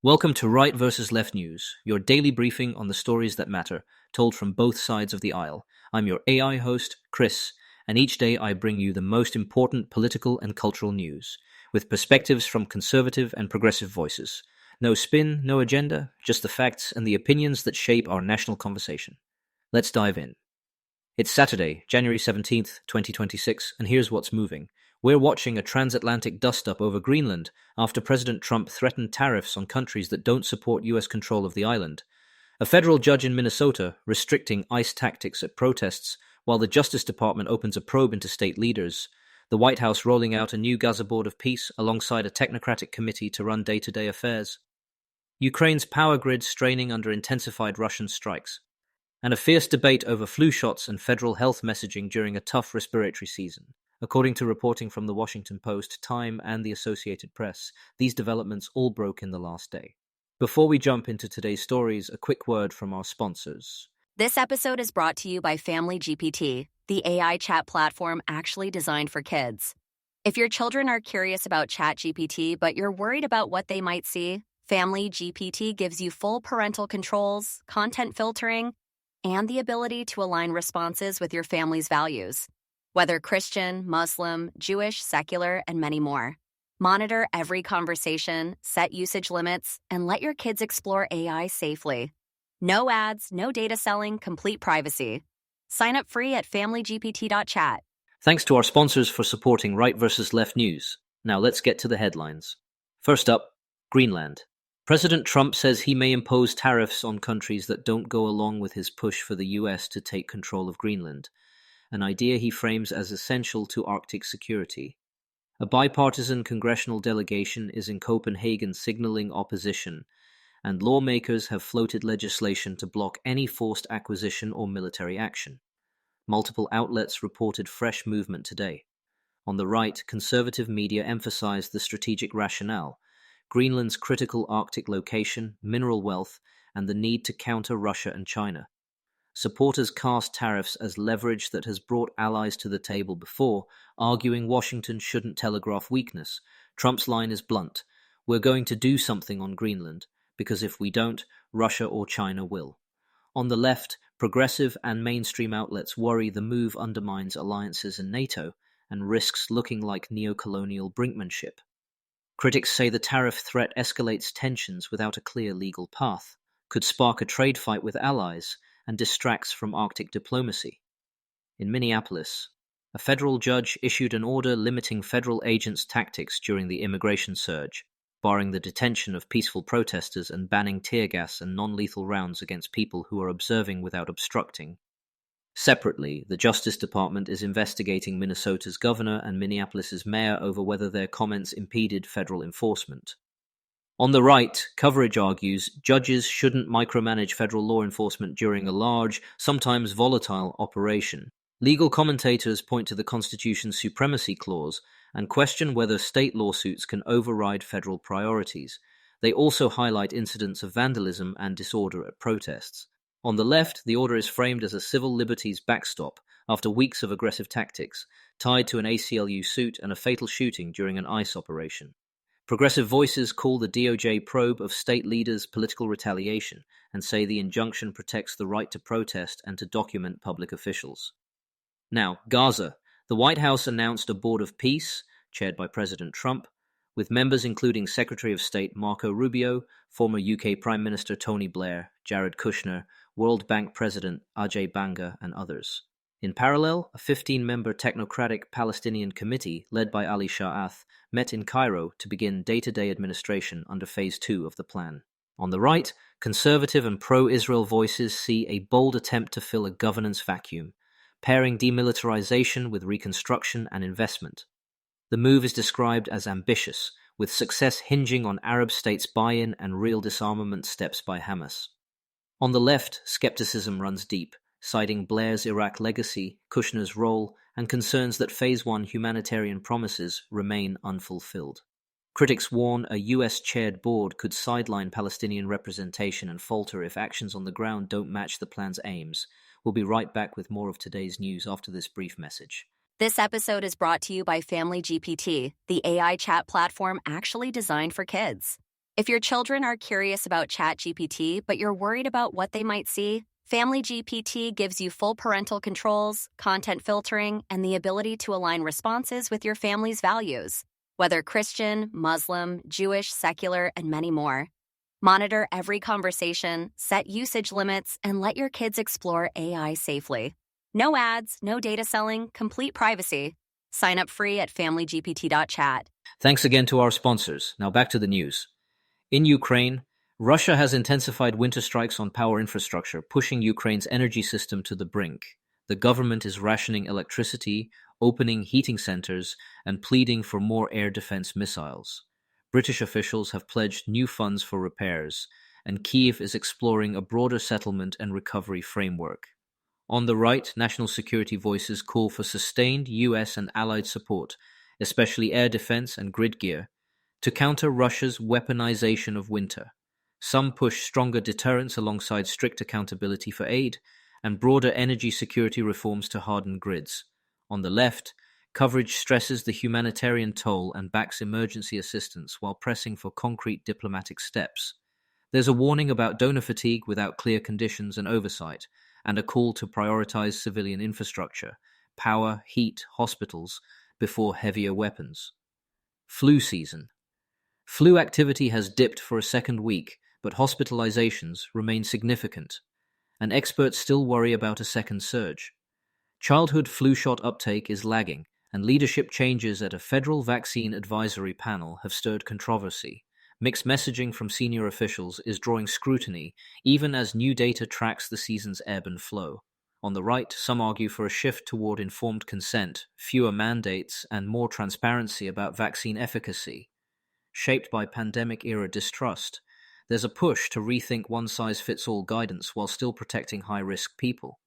Welcome to Right versus Left News, your daily briefing on the stories that matter, told from both sides of the aisle. I'm your AI host, Chris, and each day I bring you the most important political and cultural news, with perspectives from conservative and progressive voices. No spin, no agenda, just the facts and the opinions that shape our national conversation. Let's dive in. It's Saturday, January 17th, 2026, and here's what's moving. We're watching a transatlantic dust-up over Greenland after President Trump threatened tariffs on countries that don't support U.S. control of the island. A federal judge in Minnesota restricting ICE tactics at protests, while the Justice Department opens a probe into state leaders. The White House rolling out a new Gaza Board of Peace alongside a technocratic committee to run day-to-day affairs. Ukraine's power grid straining under intensified Russian strikes. And a fierce debate over flu shots and federal health messaging during a tough respiratory season. According to reporting from the Washington Post, Time, and the Associated Press, these developments all broke in the last day. Before we jump into today's stories, a quick word from our sponsors. This episode is brought to you by Family GPT, the AI chat platform actually designed for kids. If your children are curious about ChatGPT, but you're worried about what they might see, Family GPT gives you full parental controls, content filtering, and the ability to align responses with your family's values. Whether Christian, Muslim, Jewish, secular, and many more. Monitor every conversation, set usage limits, and let your kids explore AI safely. No ads, no data selling, complete privacy. Sign up free at familygpt.chat. Thanks to our sponsors for supporting Right versus Left News. Now let's get to the headlines. First up, Greenland. President Trump says he may impose tariffs on countries that don't go along with his push for the US to take control of Greenland, an idea he frames as essential to Arctic security. A bipartisan congressional delegation is in Copenhagen signaling opposition, and lawmakers have floated legislation to block any forced acquisition or military action. Multiple outlets reported fresh movement today. On the right, conservative media emphasized the strategic rationale, Greenland's critical Arctic location, mineral wealth, and the need to counter Russia and China. Supporters cast tariffs as leverage that has brought allies to the table before, arguing Washington shouldn't telegraph weakness. Trump's line is blunt. We're going to do something on Greenland, because if we don't, Russia or China will. On the left, progressive and mainstream outlets worry the move undermines alliances in NATO and risks looking like neocolonial brinkmanship. Critics say the tariff threat escalates tensions without a clear legal path, could spark a trade fight with allies, and distracts from Arctic diplomacy. In Minneapolis, a federal judge issued an order limiting federal agents' tactics during the immigration surge, barring the detention of peaceful protesters and banning tear gas and non-lethal rounds against people who are observing without obstructing. Separately, the Justice Department is investigating Minnesota's governor and Minneapolis's mayor over whether their comments impeded federal enforcement. On the right, coverage argues judges shouldn't micromanage federal law enforcement during a large, sometimes volatile operation. Legal commentators point to the Constitution's supremacy clause and question whether state lawsuits can override federal priorities. They also highlight incidents of vandalism and disorder at protests. On the left, the order is framed as a civil liberties backstop after weeks of aggressive tactics, tied to an ACLU suit and a fatal shooting during an ICE operation. Progressive voices call the DOJ probe of state leaders political retaliation and say the injunction protects the right to protest and to document public officials. Now, Gaza. The White House announced a Board of Peace, chaired by President Trump, with members including Secretary of State Marco Rubio, former UK Prime Minister Tony Blair, Jared Kushner, World Bank President Ajay Banga, and others. In parallel, a 15-member technocratic Palestinian committee led by Ali Sha'ath met in Cairo to begin day-to-day administration under Phase 2 of the plan. On the right, conservative and pro-Israel voices see a bold attempt to fill a governance vacuum, pairing demilitarization with reconstruction and investment. The move is described as ambitious, with success hinging on Arab states' buy-in and real disarmament steps by Hamas. On the left, skepticism runs deep, citing Blair's Iraq legacy, Kushner's role, and concerns that Phase 1 humanitarian promises remain unfulfilled. Critics warn a US-chaired board could sideline Palestinian representation and falter if actions on the ground don't match the plan's aims. We'll be right back with more of today's news after this brief message. This episode is brought to you by Family GPT, the AI chat platform actually designed for kids. If your children are curious about ChatGPT, but you're worried about what they might see, Family GPT gives you full parental controls, content filtering, and the ability to align responses with your family's values, whether Christian, Muslim, Jewish, secular, and many more. Monitor every conversation, set usage limits, and let your kids explore AI safely. No ads, no data selling, complete privacy. Sign up free at familygpt.chat. Thanks again to our sponsors. Now back to the news. In Ukraine, Russia has intensified winter strikes on power infrastructure, pushing Ukraine's energy system to the brink. The government is rationing electricity, opening heating centers, and pleading for more air defense missiles. British officials have pledged new funds for repairs, and Kyiv is exploring a broader settlement and recovery framework. On the right, national security voices call for sustained US and allied support, especially air defense and grid gear, to counter Russia's weaponization of winter. Some push stronger deterrence alongside strict accountability for aid, and broader energy security reforms to harden grids. On the left, coverage stresses the humanitarian toll and backs emergency assistance while pressing for concrete diplomatic steps. There's a warning about donor fatigue without clear conditions and oversight, and a call to prioritize civilian infrastructure, power, heat, hospitals, before heavier weapons. Flu season. Flu activity has dipped for a second week, but hospitalizations remain significant, and experts still worry about a second surge. Childhood flu shot uptake is lagging, and leadership changes at a federal vaccine advisory panel have stirred controversy. Mixed messaging from senior officials is drawing scrutiny, even as new data tracks the season's ebb and flow. On the right, some argue for a shift toward informed consent, fewer mandates, and more transparency about vaccine efficacy. Shaped by pandemic-era distrust, there's a push to rethink one-size-fits-all guidance while still protecting high-risk people.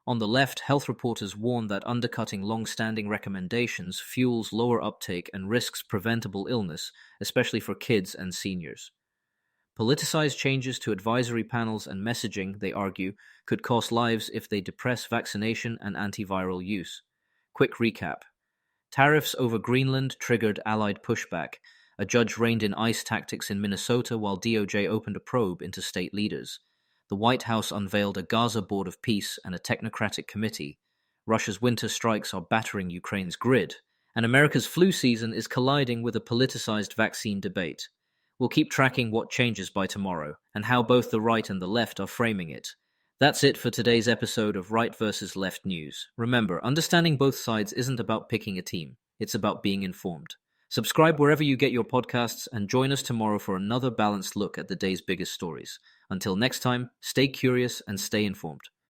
On the left, health reporters warn that undercutting long-standing recommendations fuels lower uptake and risks preventable illness, especially for kids and seniors. Politicized changes to advisory panels and messaging, they argue, could cost lives if they depress vaccination and antiviral use. Quick recap. Tariffs over Greenland triggered Allied pushback. A judge reined in ICE tactics in Minnesota while DOJ opened a probe into state leaders. The White House unveiled a Gaza Board of Peace and a technocratic committee. Russia's winter strikes are battering Ukraine's grid. And America's flu season is colliding with a politicized vaccine debate. We'll keep tracking what changes by tomorrow, and how both the right and the left are framing it. That's it for today's episode of Right versus Left News. Remember, understanding both sides isn't about picking a team. It's about being informed. Subscribe wherever you get your podcasts and join us tomorrow for another balanced look at the day's biggest stories. Until next time, stay curious and stay informed.